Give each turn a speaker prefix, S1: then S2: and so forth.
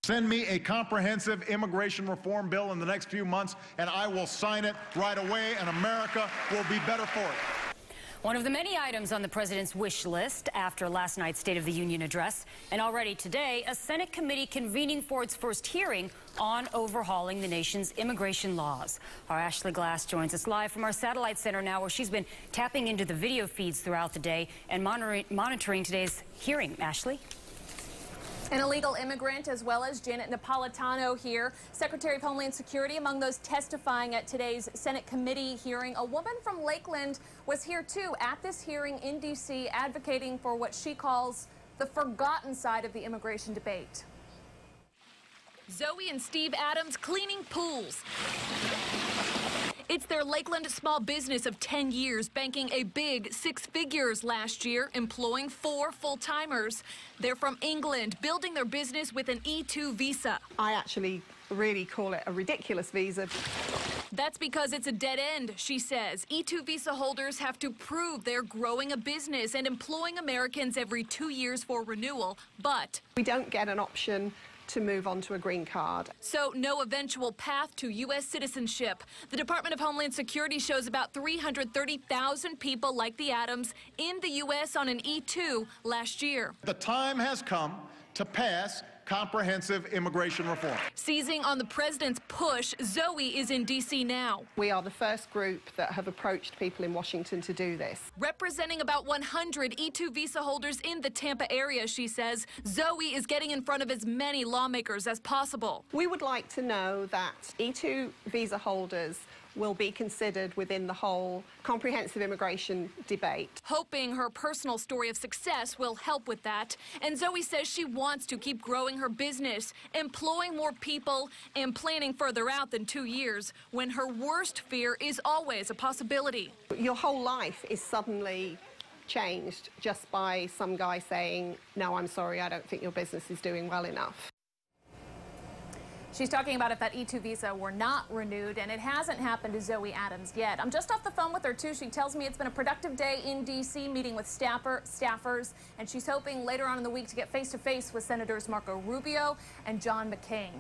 S1: Send me a comprehensive immigration reform bill in the next few months, and I will sign it right away, and America will be better for it.
S2: One of the many items on the president's wish list after last night's State of the Union address, and already today, a Senate committee convening for its first hearing on overhauling the nation's immigration laws. Our Ashley Glass joins us live from our satellite center now, where she's been tapping into the video feeds throughout the day and monitoring today's hearing. Ashley?
S3: An illegal immigrant, as well as Janet Napolitano here, Secretary of Homeland Security, among those testifying at today's Senate committee hearing. A woman from Lakeland was here, too, at this hearing in D.C., advocating for what she calls the forgotten side of the immigration debate.
S4: Zoe and Steve Adams cleaning pools. It's their Lakeland small business of 10 years, banking a big 6 figures last year, employing 4 full-timers. They're from England, building their business with an E2 visa.
S5: I actually really call it a ridiculous visa.
S4: That's because it's a dead end, she says. E2 visa holders have to prove they're growing a business and employing Americans every 2 years for renewal, but
S5: we don't get an option to move on to a green card.
S4: So no eventual path to U.S. citizenship. The Department of Homeland Security shows about 330,000 people like the Adams in the U.S. on an E2 last year.
S1: The time has come to pass comprehensive immigration reform.
S4: Seizing on the president's push, Zoe is in D.C. now.
S5: We are the first group that have approached people in Washington to do this.
S4: Representing about 100 E2 visa holders in the Tampa area, she says, Zoe is getting in front of as many lawmakers as possible.
S5: We would like to know that E2 visa holders will be considered within the whole comprehensive immigration debate.
S4: Hoping her personal story of success will help with that. And Zoe says she wants to keep growing her business, employing more people, and planning further out than 2 years, when her worst fear is always a possibility.
S5: Your whole life is suddenly changed just by some guy saying, no, I'm sorry, I don't think your business is doing well enough.
S3: She's talking about if that E2 visa were not renewed, and it hasn't happened to Zoe Adams yet. I'm just off the phone with her, too. She tells me it's been a productive day in D.C., meeting with staffers, and she's hoping later on in the week to get face-to-face with Senators Marco Rubio and John McCain.